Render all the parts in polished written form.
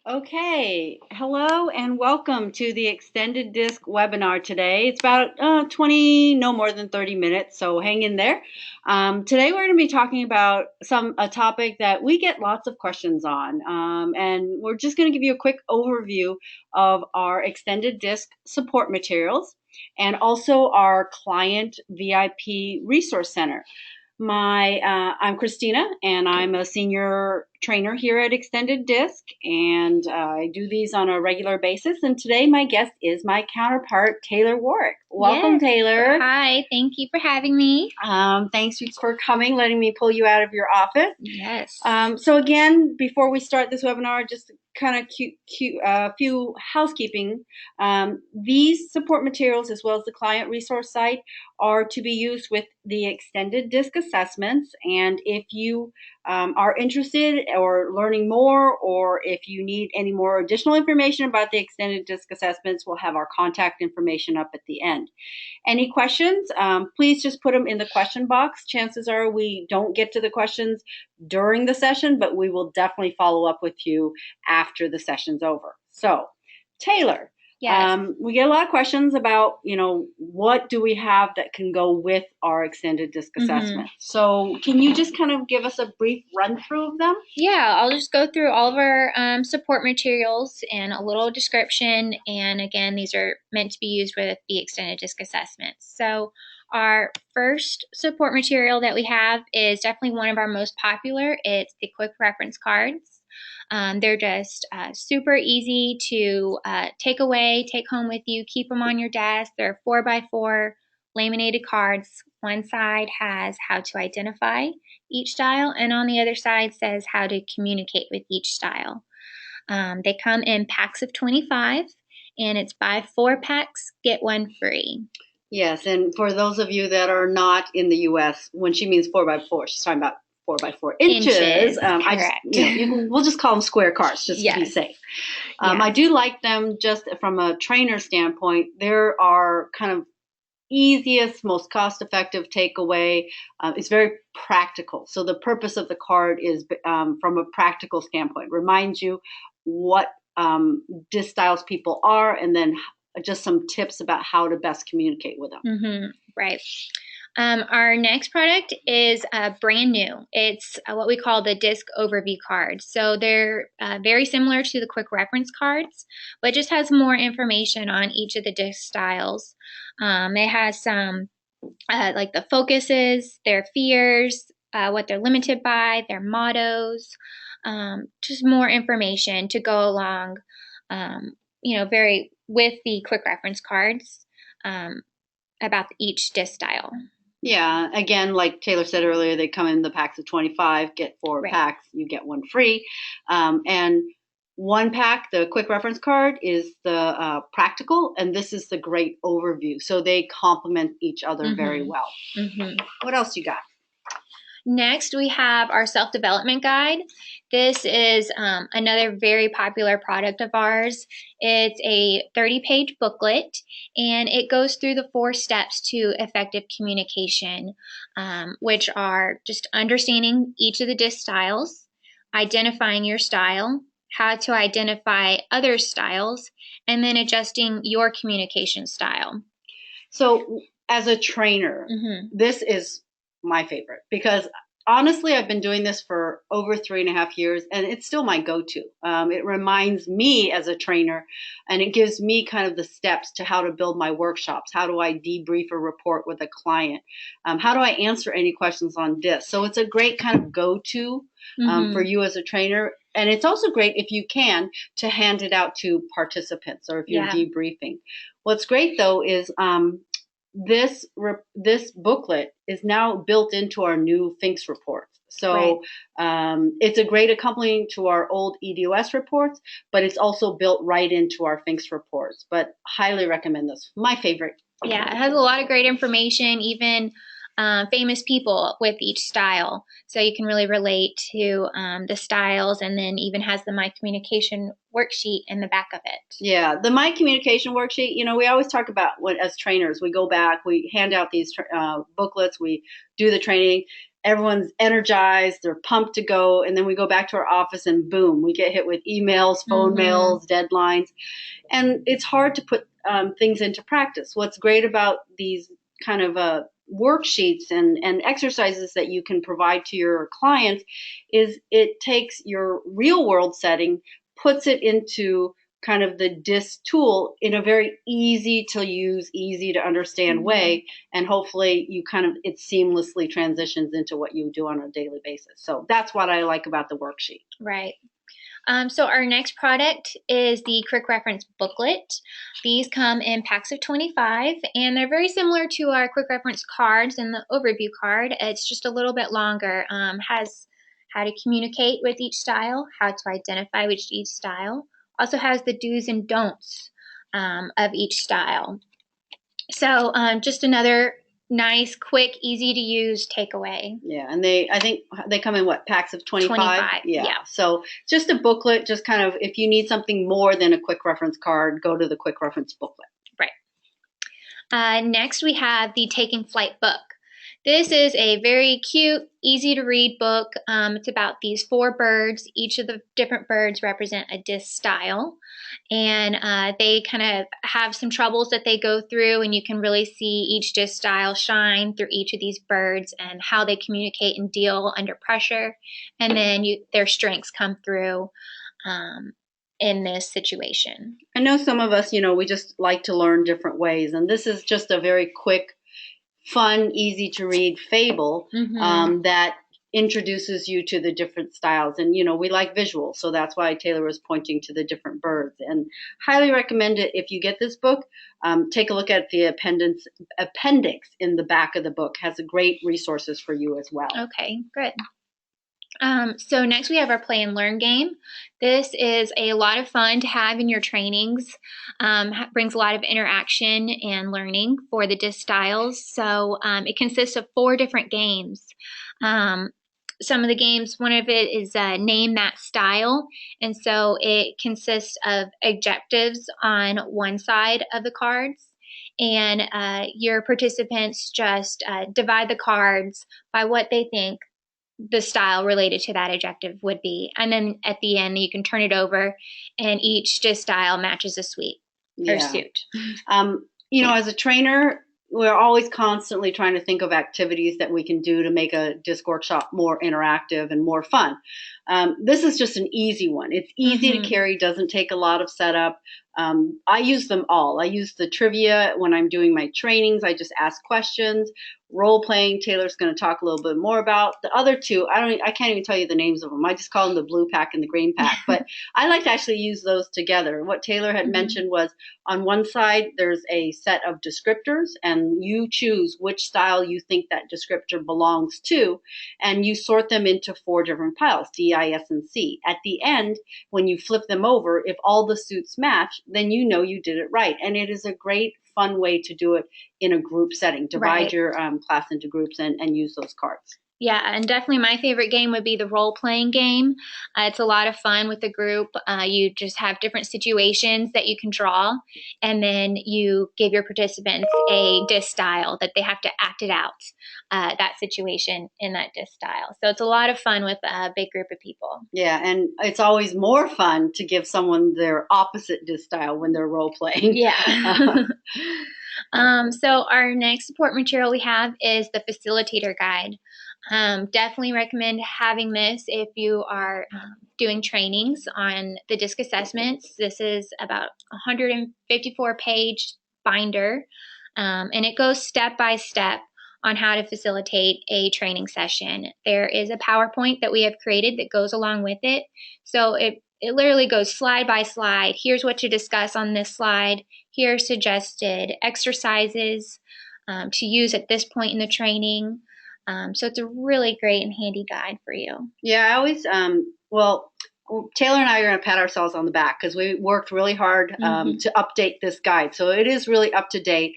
Okay, hello and welcome to the extended disc webinar today. It's about 20, no more than 30 minutes, so hang in there. Today we're going to be talking about a topic that we get lots of questions on, and we're just going to give you a quick overview of our extended disc support materials and also our client VIP resource center. I'm Christina, and I'm a senior trainer here at Extended Disc, and I do these on a regular basis. And today, my guest is my counterpart, Taylor Warwick. Welcome, Yes. Taylor. Hi, thank you for having me. Thanks for coming, letting me pull you out of your office. Yes. So again, before we start this webinar, just kind of few housekeeping. These support materials, as well as the client resource site, are to be used with the extended disc assessments. And if you are interested or learning more, or if you need any more additional information about the extended disc assessments, we'll have our contact information up at the end. Any questions, please just put them in the question box. Chances are we don't get to the questions during the session, but we will definitely follow up with you after the session's over. So, Taylor, Yes. we get a lot of questions about, what do we have that can go with our extended disc assessment? So can you just kind of give us a brief run through of them? Yeah, I'll just go through all of our support materials and a little description. And again, these are meant to be used with the extended disc assessments. So our first support material that we have is definitely one of our most popular. It's the quick reference cards. They're just super easy to take away, take home with you, keep them on your desk. They're 4x4 laminated cards. One side has how to identify each style, and on the other side says how to communicate with each style. They come in packs of 25, and it's buy 4 packs, get 1 free. Yes, and for those of you that are not in the U.S., when she means 4x4, she's talking about 4x4 inches. Correct. We'll just call them square cards, just to be safe. I do like them just from a trainer standpoint. There are kind of easiest, most cost-effective takeaway. It's very practical. So the purpose of the card is from a practical standpoint, reminds you what disc styles people are, and then just some tips about how to best communicate with them. Right. Our next product is brand new. It's what we call the disc overview card. So they're very similar to the quick reference cards, but just has more information on each of the disc styles. It has some like the focuses, their fears, what they're limited by, their mottos, just more information to go along, very with the quick reference cards about each disc style. Yeah, again, like Taylor said earlier, they come in the packs of 25, get 4 packs, you get 1 free. And 1 pack, the quick reference card, is the practical, and this is the great overview. So they complement each other very well. What else you got? Next, we have our self-development guide. This is another very popular product of ours. It's a 30-page booklet, and it goes through the 4 steps to effective communication, which are just understanding each of the disc styles, identifying your style, how to identify other styles, and then adjusting your communication style. So as a trainer, this is my favorite because honestly, I've been doing this for over 3.5 years, and it's still my go-to. It reminds me as a trainer, and it gives me kind of the steps to how to build my workshops. How do I debrief a report with a client? How do I answer any questions on disc? So it's a great kind of go-to for you as a trainer. And it's also great, if you can, to hand it out to participants or if you're debriefing. What's great, though, is this booklet is now built into our new Finks reports. So it's a great accompaniment to our old EDOS reports, but it's also built right into our Finks reports. But highly recommend this. My favorite. Yeah, it has a lot of great information, even famous people with each style. So you can really relate to the styles, and then even has the My Communication worksheet in the back of it. Yeah, the My Communication worksheet, we always talk about as trainers, we go back, we hand out these booklets, we do the training, everyone's energized, they're pumped to go. And then we go back to our office and boom, we get hit with emails, phone mails, deadlines. And it's hard to put things into practice. What's great about these kind of worksheets and exercises that you can provide to your clients is it takes your real world setting, puts it into kind of the DISC tool in a very easy to use, easy to understand way. And hopefully it seamlessly transitions into what you do on a daily basis. So that's what I like about the worksheet. Right. So our next product is the Quick Reference Booklet. These come in packs of 25, and they're very similar to our Quick Reference cards and the overview card. It's just a little bit longer. Has how to communicate with each style, how to identify with each style. Also has the do's and don'ts of each style. So just another nice, quick, easy to use takeaway. Yeah, and I think they come in packs of 25? 25, yeah. So just a booklet, just kind of, if you need something more than a quick reference card, go to the quick reference booklet. Right. Next, we have the Taking Flight book. This is a very cute, easy to read book. It's about these 4 birds. Each of the different birds represent a DISC style. And they kind of have some troubles that they go through, and you can really see each DISC style shine through each of these birds and how they communicate and deal under pressure. And then their strengths come through in this situation. I know some of us, we just like to learn different ways. And this is just a very quick, fun, easy to read fable that introduces you to the different styles. And, we like visuals. So that's why Taylor was pointing to the different birds. And highly recommend it. If you get this book, take a look at the appendix in the back of the book. Has a great resources for you as well. Okay, good. So next we have our play and learn game. This is a lot of fun to have in your trainings. Brings a lot of interaction and learning for the DISC styles. So it consists of 4 different games. Some of the games, one of it is Name That Style. And so it consists of adjectives on one side of the cards. And your participants just divide the cards by what they think the style related to that adjective would be. And then at the end, you can turn it over and each DISC style matches a suite or suit. As a trainer, we're always constantly trying to think of activities that we can do to make a DISC workshop more interactive and more fun. This is just an easy one. It's easy to carry, doesn't take a lot of setup. I use them all. I use the trivia when I'm doing my trainings. I just ask questions. Role playing, Taylor's going to talk a little bit more about. The other 2, I can't even tell you the names of them. I just call them the blue pack and the green pack. But I like to actually use those together. What Taylor had mentioned was on one side, there's a set of descriptors, and you choose which style you think that descriptor belongs to, and you sort them into 4 different piles, D, I, S, and C. At the end, when you flip them over, if all the suits match, then you know you did it right. And it is a great, fun way to do it in a group setting. Divide your class into groups and use those cards. Yeah, and definitely my favorite game would be the role-playing game. It's a lot of fun with the group. You just have different situations that you can draw, and then you give your participants a DISC style that they have to act it out, that situation in that DISC style. So it's a lot of fun with a big group of people. Yeah, and it's always more fun to give someone their opposite DISC style when they're role-playing. Yeah. So our next support material we have is the Facilitator Guide. Definitely recommend having this if you are doing trainings on the DISC assessments. This is about 154-page binder, and it goes step by step on how to facilitate a training session. There is a PowerPoint that we have created that goes along with it. So it literally goes slide by slide. Here's what to discuss on this slide. Here are suggested exercises to use at this point in the training. So it's a really great and handy guide for you. Yeah, I always, Taylor and I are going to pat ourselves on the back because we worked really hard to update this guide. So it is really up to date.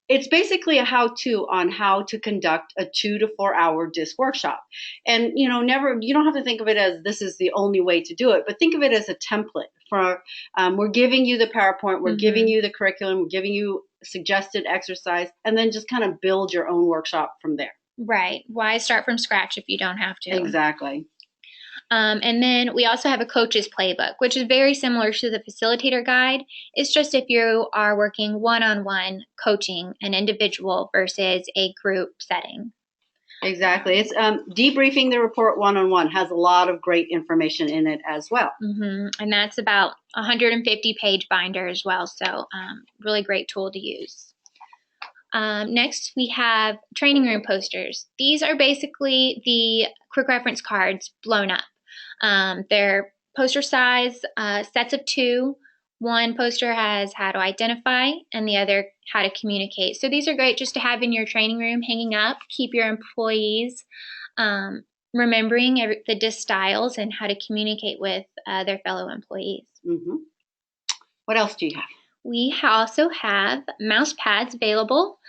It's basically a how-to on how to conduct a 2 to 4 hour DISC workshop. And, you don't have to think of it as this is the only way to do it, but think of it as a template for, we're giving you the PowerPoint, we're giving you the curriculum, we're giving you suggested exercise, and then just kind of build your own workshop from there. Right. Why start from scratch if you don't have to? Exactly. And then we also have a coach's playbook, which is very similar to the facilitator guide. It's just if you are working one-on-one coaching an individual versus a group setting. Exactly. It's debriefing the report one-on-one has a lot of great information in it as well. And that's about 150-page binder as well. So really great tool to use. Next, we have training room posters. These are basically the quick reference cards blown up. They're poster size, sets of 2. One poster has how to identify and the other how to communicate. So these are great just to have in your training room hanging up, keep your employees remembering the DISC styles and how to communicate with their fellow employees. What else do you have? We also have mouse pads available.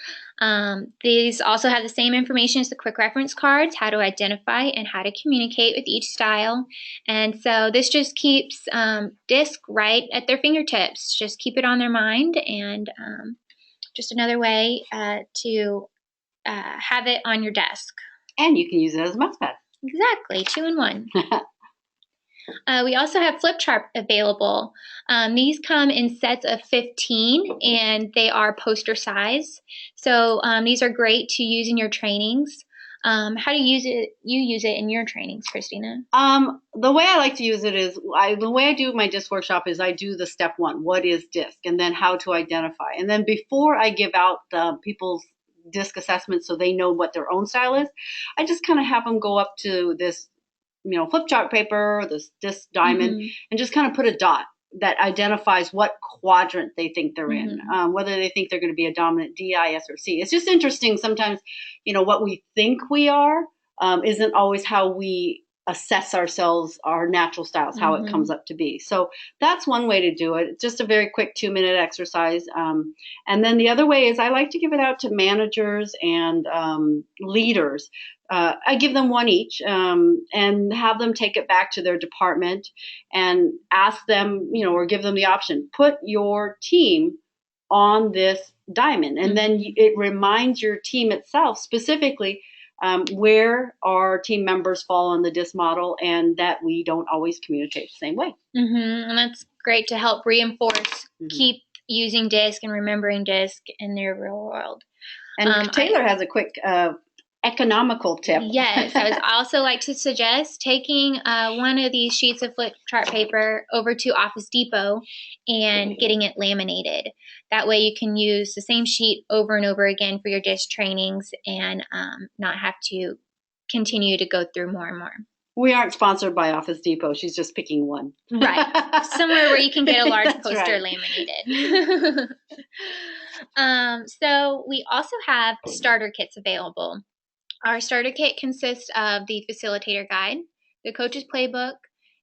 These also have the same information as the quick reference cards, how to identify and how to communicate with each style. And so this just keeps DISC right at their fingertips. Just keep it on their mind, and just another way to have it on your desk. And you can use it as a mouse pad. Exactly, 2 in 1. We also have flip chart available. These come in sets of 15 and they are poster size. So these are great to use in your trainings. How do you use it in your trainings, Christina? The way I like to use it is the way I do my DISC workshop is I do the step 1, what is DISC, and then how to identify. And then before I give out people's DISC assessments so they know what their own style is, I just kind of have them go up to this flip chart paper, this DISC diamond, and just kind of put a dot that identifies what quadrant they think they're in, whether they think they're going to be a dominant D, I, S, or C. It's just interesting sometimes, what we think we are isn't always how we assess ourselves, our natural styles, how it comes up to be. So that's one way to do it. It's just a very quick 2-minute exercise. And then the other way is I like to give it out to managers and leaders. I give them one each and have them take it back to their department and ask them, or give them the option, put your team on this diamond. And then it reminds your team itself specifically where our team members fall on the DISC model and that we don't always communicate the same way. And that's great to help reinforce, keep using DISC and remembering DISC in their real world. And Taylor has a quick economical tip. Yes, I would also like to suggest taking one of these sheets of flip chart paper over to Office Depot and getting it laminated. That way you can use the same sheet over and over again for your DISC trainings and not have to continue to go through more and more. We aren't sponsored by Office Depot. She's just picking one. Right. Somewhere where you can get a large poster laminated. So we also have starter kits available. Our starter kit consists of the Facilitator Guide, the Coach's Playbook,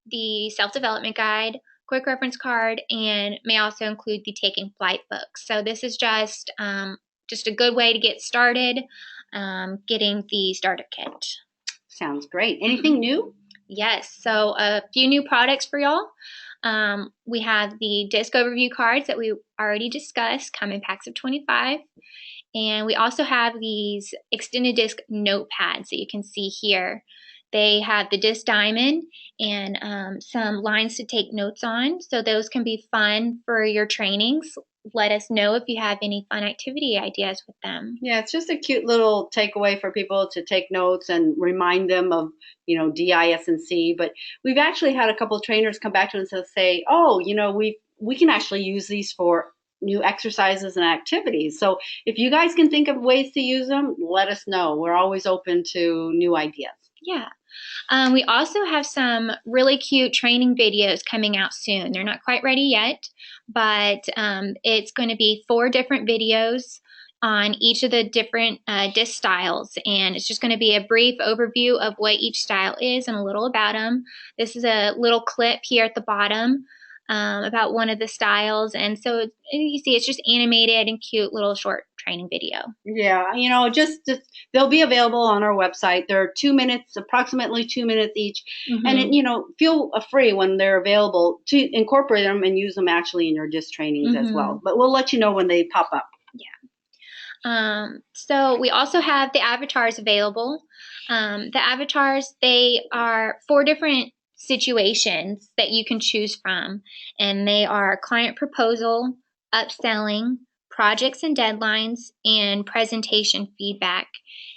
the Self-Development Guide, Quick Reference Card, and may also include the Taking Flight book. So this is just a good way to get started getting the starter kit. Sounds great. Anything new? Yes. So a few new products for y'all. We have the DISC overview cards that we already discussed, come in packs of 25. And we also have these extended DISC notepads that you can see here. They have the DISC diamond and some lines to take notes on. So those can be fun for your trainings. Let us know if you have any fun activity ideas with them. Yeah, it's just a cute little takeaway for people to take notes and remind them of, D, I, S, and C. But we've actually had a couple of trainers come back to us and say, oh, we can actually use these for new exercises and activities. So if you guys can think of ways to use them, let us know. We're always open to new ideas. Yeah. We also have some really cute training videos coming out soon. They're not quite ready yet, but it's going to be 4 different videos on each of the different DISC styles, and it's just going to be a brief overview of what each style is and a little about them. This is a little clip here at the bottom about one of the styles, and so you see it's just animated and cute little short training video. Yeah, just they'll be available on our website. They're 2 minutes, approximately 2 minutes each, and feel free when they're available to incorporate them and use them actually in your DISC trainings as well. But we'll let you know when they pop up. So we also have the avatars available. The avatars, they are 4 different situations that you can choose from, and they are client proposal, upselling, projects and deadlines, and presentation feedback.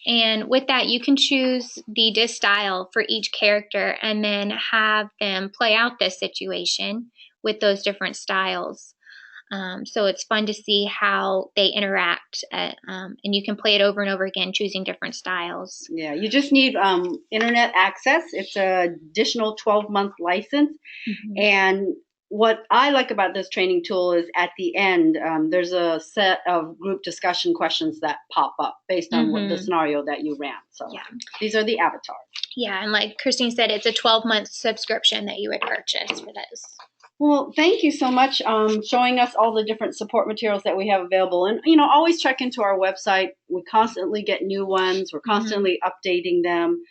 And with that, you can choose the disc style for each character and then have them play out this situation with those different styles. So it's fun to see how they interact, and you can play it over and over again, choosing different styles. Yeah, you just need internet access. It's an additional 12-month license. And what I like about this training tool is at the end, there's a set of group discussion questions that pop up based on what the scenario that you ran. So these are the avatars. Yeah, and like Christine said, it's a 12-month subscription that you would purchase for those. Well, thank you so much showing us all the different support materials that we have available. And, always check into our website. We constantly get new ones. We're constantly updating them.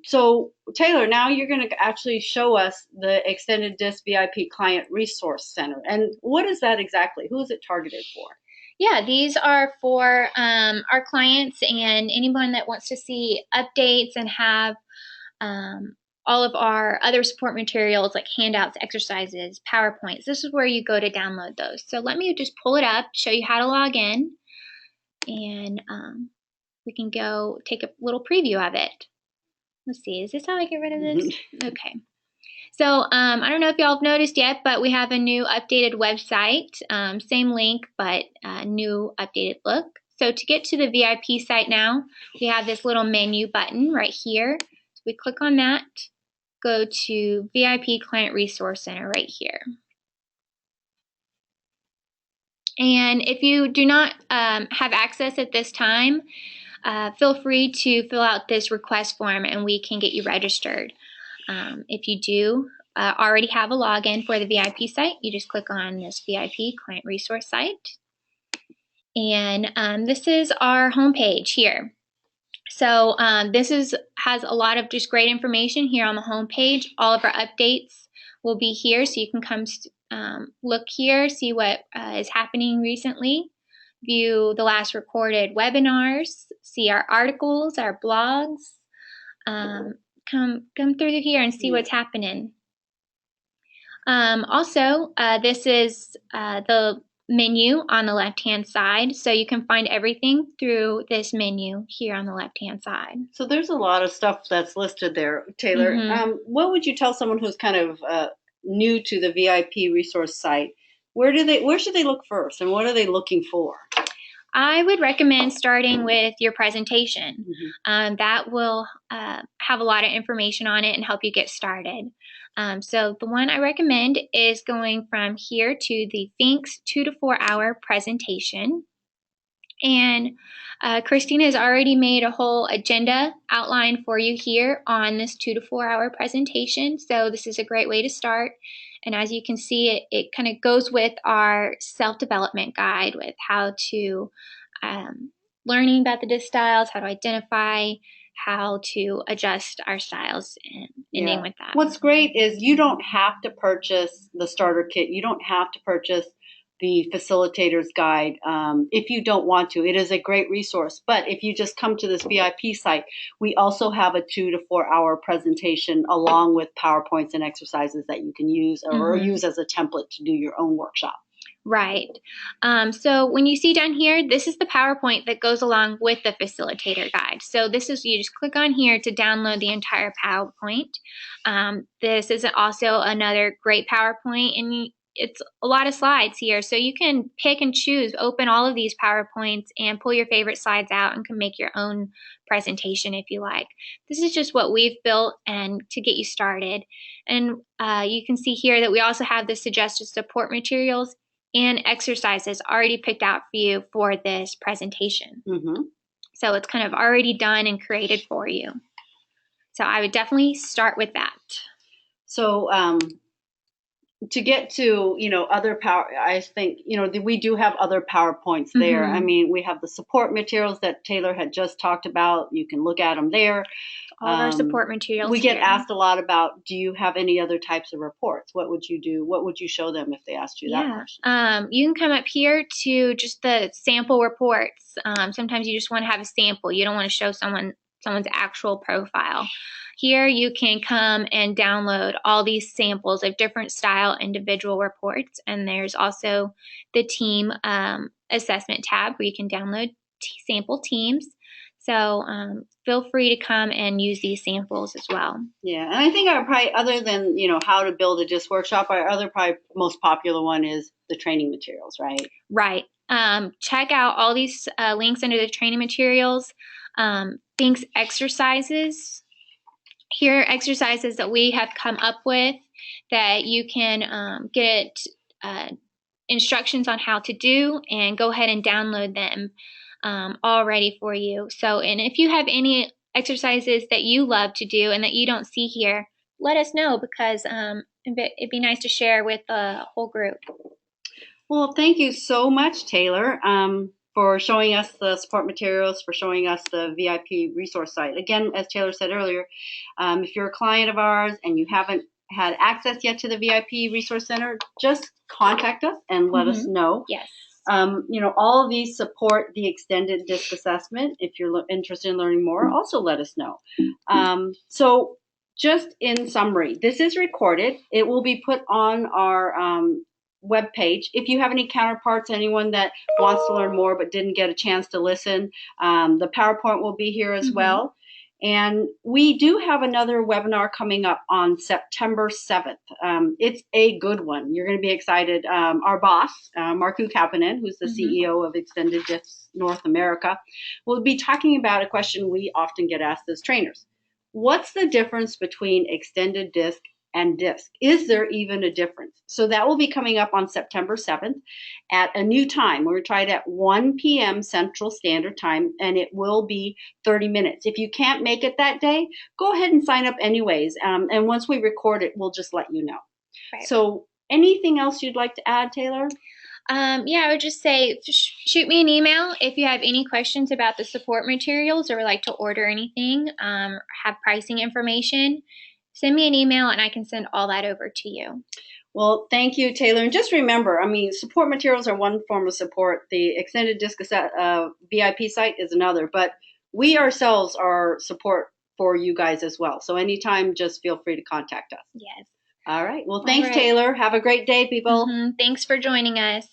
So, Taylor, now you're going to actually show us the Extended Disc VIP Client Resource Center. And what is that exactly? Who is it targeted for? Yeah, these are for our clients and anyone that wants to see updates and have all of our other support materials like handouts, exercises, PowerPoints. This is where you go to download those. So let me just pull it up, show you how to log in, and we can go take a little preview of it. Let's see, is this how I get rid of this? Okay. So I don't know if y'all have noticed yet, but we have a new updated website. Same link, but new updated look. So to get to the VIP site now, we have this little menu button right here. So we click on that. Go to VIP Client Resource Center right here. And if you do not have access at this time, feel free to fill out this request form and we can get you registered. If you do already have a login for the VIP site, you just click on this VIP Client Resource site. And this is our homepage here. So this has a lot of just great information here on the home page. All of our updates will be here, so you can come look here, see what is happening recently, view the last recorded webinars, see our articles, our blogs. Come through here and see what's happening. Also, this is the menu on the left-hand side, so you can find everything through this menu here on the left-hand side. So there's a lot of stuff that's listed there, Taylor. What would you tell someone who's kind of new to the VIP resource site? Where should they look first, and what are they looking for? I would recommend starting with your presentation. That will have a lot of information on it and help you get started. So the one I recommend is going from here to the Think's 2 to 4 hour presentation. And Christina has already made a whole agenda outline for you here on this 2 to 4 hour presentation. So this is a great way to start. And as you can see, it kind of goes with our self-development guide with how to learning about the disc styles, how to identify, how to adjust our styles, and ending with that. What's great is you don't have to purchase the starter kit. You don't have to purchase the Facilitator's guide if you don't want to. It is a great resource. But if you just come to this VIP site, we also have a 2 to 4 hour presentation along with PowerPoints and exercises that you can use or use as a template to do your own workshop. Right. So when you see down here, this is the PowerPoint that goes along with the Facilitator guide. So this is, you just click on here to download the entire PowerPoint. This is also another great PowerPoint, and it's a lot of slides here. So you can pick and choose, open all of these PowerPoints and pull your favorite slides out and can make your own presentation if you like. This is just what we've built and to get you started. And you can see here that we also have the suggested support materials and exercises already picked out for you for this presentation. So it's kind of already done and created for you. So I would definitely start with that. So to get to, other power, I think, we do have other PowerPoints there. I mean, we have the support materials that Taylor had just talked about. You can look at them there. All of our support materials. We get asked a lot about, do you have any other types of reports? What would you do? What would you show them if they asked you that question? You can come up here to just the sample reports. Sometimes you just want to have a sample. You don't want to show someone's actual profile. Here you can come and download all these samples of different style individual reports, and there's also the team assessment tab where you can download sample teams. So feel free to come and use these samples as well. Yeah, and I think our probably, other than how to build a DISC workshop, our other probably most popular one is the training materials, right? Right. Check out all these links under the training materials. Thanks exercises. Here are exercises that we have come up with that you can get instructions on how to do, and go ahead and download them all ready for you. So, and if you have any exercises that you love to do and that you don't see here, let us know, because it'd be nice to share with the whole group. Well, thank you so much, Taylor, for showing us the support materials, for showing us the VIP resource site. Again, as Taylor said earlier, if you're a client of ours and you haven't had access yet to the VIP Resource Center, just contact us and let us know. Yes. All of these support the extended DISC assessment. If you're interested in learning more, also let us know. So just in summary, this is recorded. It will be put on our web page. If you have any counterparts, anyone that wants to learn more but didn't get a chance to listen, the PowerPoint will be here as well. And we do have another webinar coming up on September 7th. It's a good one. You're going to be excited. Our boss, Markku Kapanen, who's the CEO of Extended DISC North America, will be talking about a question we often get asked as trainers. What's the difference between extended DISC and DISC? Is there even a difference? So that will be coming up on September 7th at a new time. We're going to try it at 1 p.m. Central Standard Time, and it will be 30 minutes. If you can't make it that day, go ahead and sign up anyways. And once we record it, we'll just let you know. Right. So anything else you'd like to add, Taylor? I would just say shoot me an email if you have any questions about the support materials or would like to order anything, have pricing information. Send me an email and I can send all that over to you. Well, thank you, Taylor. And just remember, support materials are one form of support. The Extended DISC VIP site is another, but we ourselves are support for you guys as well. So anytime, just feel free to contact us. Yes. All right. Well, thanks, Taylor. Have a great day, people. Thanks for joining us.